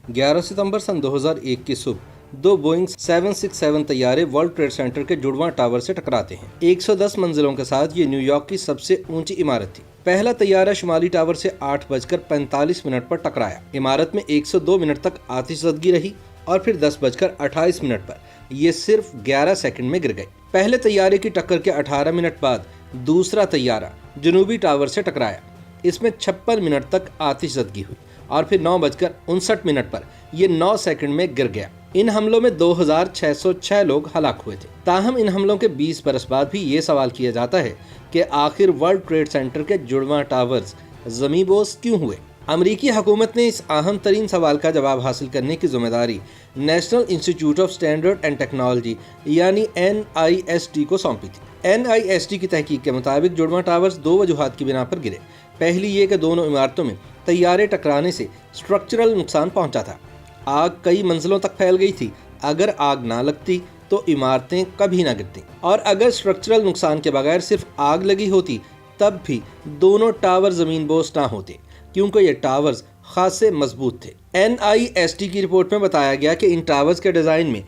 11 सितंबर सन 2001 की सुबह दो बोइंग 767 तैयारे वर्ल्ड ट्रेड सेंटर के जुड़वां टावर से टकराते हैं। 110 मंजिलों के साथ ये न्यूयॉर्क की सबसे ऊंची इमारत थी। पहला तैयारा शुमाली टावर से 8:45 पर टकराया। इमारत में 102 मिनट तक आतिशज़दगी रही और फिर 10:28 पर ये सिर्फ 11 सेकंड में गिर गए। पहले तैयारे की टक्कर के 18 मिनट बाद दूसरा तैयारा जनूबी टावर से टकराया। इसमें 56 मिनट तक आतिशज़दगी हुई और फिर 9:59 पर यह 9 सेकंड में गिर गया। इन हमलों में 2606 लोग हलाक हुए थे। ताहम इन हमलों के 20 बरस बाद भी ये सवाल किया जाता है कि आखिर वर्ल्ड ट्रेड सेंटर के जुड़वां टावर्स ज़मींबोस क्यों हुए। अमरीकी हुकूमत ने इस अहम तरीन सवाल का जवाब हासिल करने की जिम्मेदारी national institute of standard and technology यानी NIST को सौंपी थी। NIST की तहकीक के मुताबिक जुड़वां टावर्स दो वजूहात की बिना पर गिरे। पहली ये कि दोनों इमारतों में तैयारे टकराने से स्ट्रक्चरल नुकसान पहुंचा था। आग कई मंजिलों तक फैल गई थी। अगर आग ना लगती तो इमारतें कभी ना गिरती, और अगर स्ट्रक्चरल नुकसान के बगैर सिर्फ आग लगी होती तब भी दोनों टावर ज़मीनबोस ना होते, क्योंकि ये टावर्स खासे मजबूत थे। NIST की रिपोर्ट में बताया गया कि इन टावर्स के डिज़ाइन में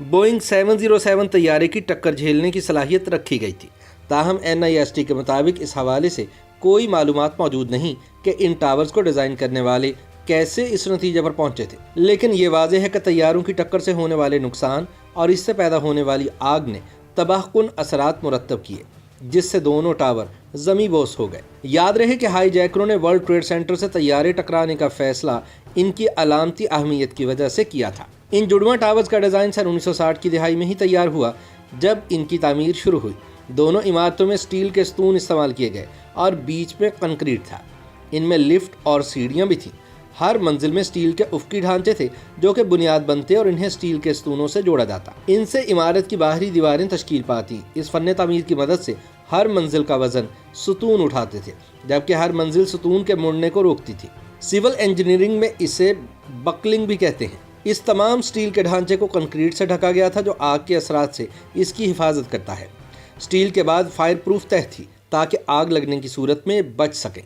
बोइंग 707 तैयारे की टक्कर झेलने की सलाहियत रखी गई थी। ताहम NIST के मुताबिक इस हवाले से कोई मालूमात मौजूद नहीं कि इन टावर्स को डिज़ाइन करने वाले कैसे इस नतीजे पर पहुंचे थे, लेकिन ये वाज़ेह है कि तैयारों की टक्कर से होने वाले नुकसान और इससे पैदा होने वाली आग ने तबाहकुन असरात मुरतब किए, जिससे दोनों टावर ज़मींबोस हो गए। याद रहे कि हाईजैकरों ने वर्ल्ड ट्रेड सेंटर से तैयारे टकराने का फैसला इनकी अलामती अहमियत की वजह से किया था। इन जुड़वां टावर्स का डिज़ाइन सन 1960 की दिहाई में ही तैयार हुआ, जब इनकी तामीर शुरू हुई। दोनों इमारतों में स्टील के सतून इस्तेमाल किए गए और बीच में कंक्रीट था। इनमें लिफ्ट और सीढ़ियाँ भी थीं। हर मंजिल में स्टील के उफ़क़ी ढांचे थे जो कि बुनियाद बनते और इन्हें स्टील के सतूनों से जोड़ा जाता। इनसे इमारत की बाहरी दीवारें तश्कील पाती। इस फन तामीर की मदद से हर मंजिल का वजन सतून उठाते थे, जबकि हर मंजिल सतून के मुड़ने को रोकती थी। सिविल इंजीनियरिंग में इसे बकलिंग भी कहते हैं। इस तमाम स्टील के ढांचे को कंक्रीट से ढका गया था, जो आग के असरात से इसकी हिफाजत करता है। स्टील के बाद फायर प्रूफ तह थी ताकि आग लगने की सूरत में बच सकें।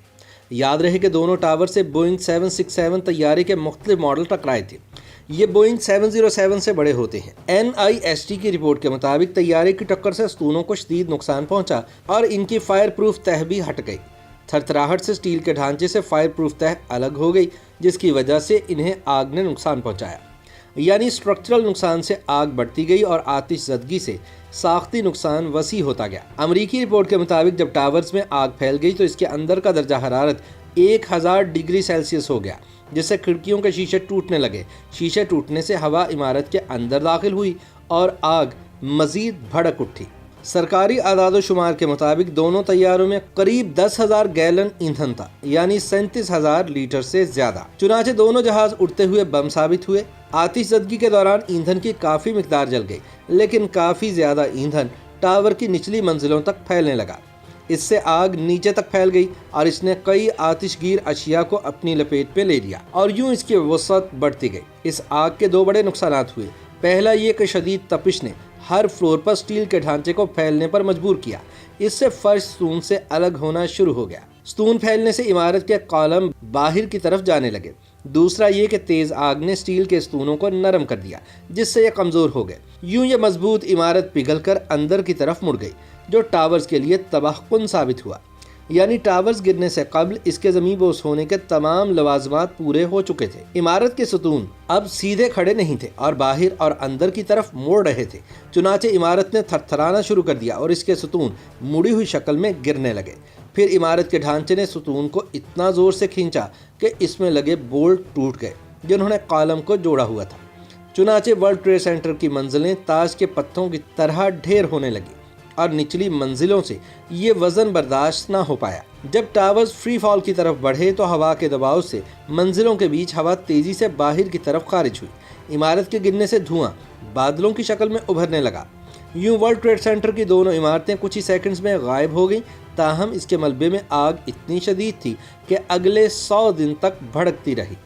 याद रहे कि दोनों टावर से बोइंग 767 तैयारे के मुख्तलिफ मॉडल टकराए थे। ये बोइंग 707 से बड़े होते हैं। NIST की रिपोर्ट के मुताबिक तैयारे की टक्कर से सतूनों को शदीद नुकसान पहुंचा और इनकी फायर प्रूफ तह भी हट गई। थरथराहट से स्टील के ढांचे से फायर प्रूफ तह अलग हो गई, जिसकी वजह से इन्हें आग ने नुकसान पहुंचाया। यानी स्ट्रक्चरल नुकसान से आग बढ़ती गई और आतिशज़दगी से साख्ती नुकसान वसी होता गया। अमरीकी रिपोर्ट के मुताबिक जब टावर्स में आग फैल गई तो इसके अंदर का दर्जा हरारत 1000 डिग्री सेल्सियस हो गया, जिससे खिड़कियों के शीशे टूटने लगे। शीशे टूटने से हवा इमारत के अंदर दाखिल हुई और आग मज़ीद भड़क उठी। सरकारी आदाद शुमार के मुताबिक दोनों तैयारों में करीब 10,000 गैलन ईंधन था, यानी 37,000 लीटर से ज़्यादा। चुनाचे दोनों जहाज उड़ते हुए बम साबित हुए। आतिशज़दगी के दौरान ईंधन की काफ़ी मिकदार जल गई, लेकिन काफ़ी ज़्यादा ईंधन टावर की निचली मंजिलों तक फैलने लगा। इससे आग नीचे तक फैल गई और इसने कई आतिशगीर अशिया को अपनी लपेट में ले लिया और यूं इसकी वसअत बढ़ती गई। इस आग के दो बड़े नुकसानात हुए। पहला ये कि शदीद तपिश ने हर फ्लोर पर स्टील के ढांचे को फैलने पर मजबूर किया। इससे फर्श सतून से अलग होना शुरू हो गया। सतून फैलने से इमारत के कॉलम बाहर की तरफ जाने लगे। दूसरा ये कि तेज़ आग ने स्टील के सतूनों को नरम कर दिया, जिससे ये कमज़ोर हो गए। यूं ये मजबूत इमारत पिघलकर अंदर की तरफ मुड़ गई, जो टावर्स के लिए तबाहकुन साबित हुआ। यानी टावर्स गिरने से कबल इसके ज़मींबोस होने के तमाम लवाजमात पूरे हो चुके थे। इमारत के सतून अब सीधे खड़े नहीं थे और बाहर और अंदर की तरफ मोड़ रहे थे। चुनाचे इमारत ने थरथराना शुरू कर दिया और इसके सतून मुड़ी हुई शक्ल में गिरने लगे। फिर इमारत के ढांचे ने सतून को इतना ज़ोर से खींचा कि इसमें लगे बोल्ट टूट गए, जिन्होंने कॉलम को जोड़ा हुआ था। चुनाचे वर्ल्ड ट्रेड सेंटर की मंजिलें ताश के पत्तों की तरह ढेर होने लगी और निचली मंजिलों से ये वज़न बर्दाश्त ना हो पाया। जब टावर्स फ्री फॉल की तरफ बढ़े तो हवा के दबाव से मंजिलों के बीच हवा तेज़ी से बाहर की तरफ खारिज हुई। इमारत के गिरने से धुआं बादलों की शक्ल में उभरने लगा। यूं वर्ल्ड ट्रेड सेंटर की दोनों इमारतें कुछ ही सेकंड्स में गायब हो गईं। ताहम इसके मलबे में आग इतनी शदीद थी कि अगले 100 दिन तक भड़कती रही।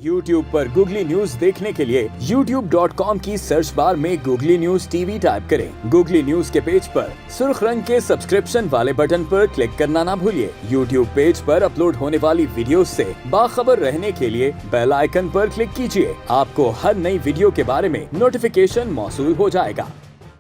YouTube पर गूगली न्यूज देखने के लिए youtube.com की सर्च बार में गूगली न्यूज टीवी टाइप करें। गूगली न्यूज के पेज पर सुर्ख रंग के सब्सक्रिप्शन वाले बटन पर क्लिक करना ना भूलिए। YouTube पेज पर अपलोड होने वाली वीडियो से बाखबर रहने के लिए बेल आइकन पर क्लिक कीजिए। आपको हर नई वीडियो के बारे में नोटिफिकेशन मौसूल हो जाएगा।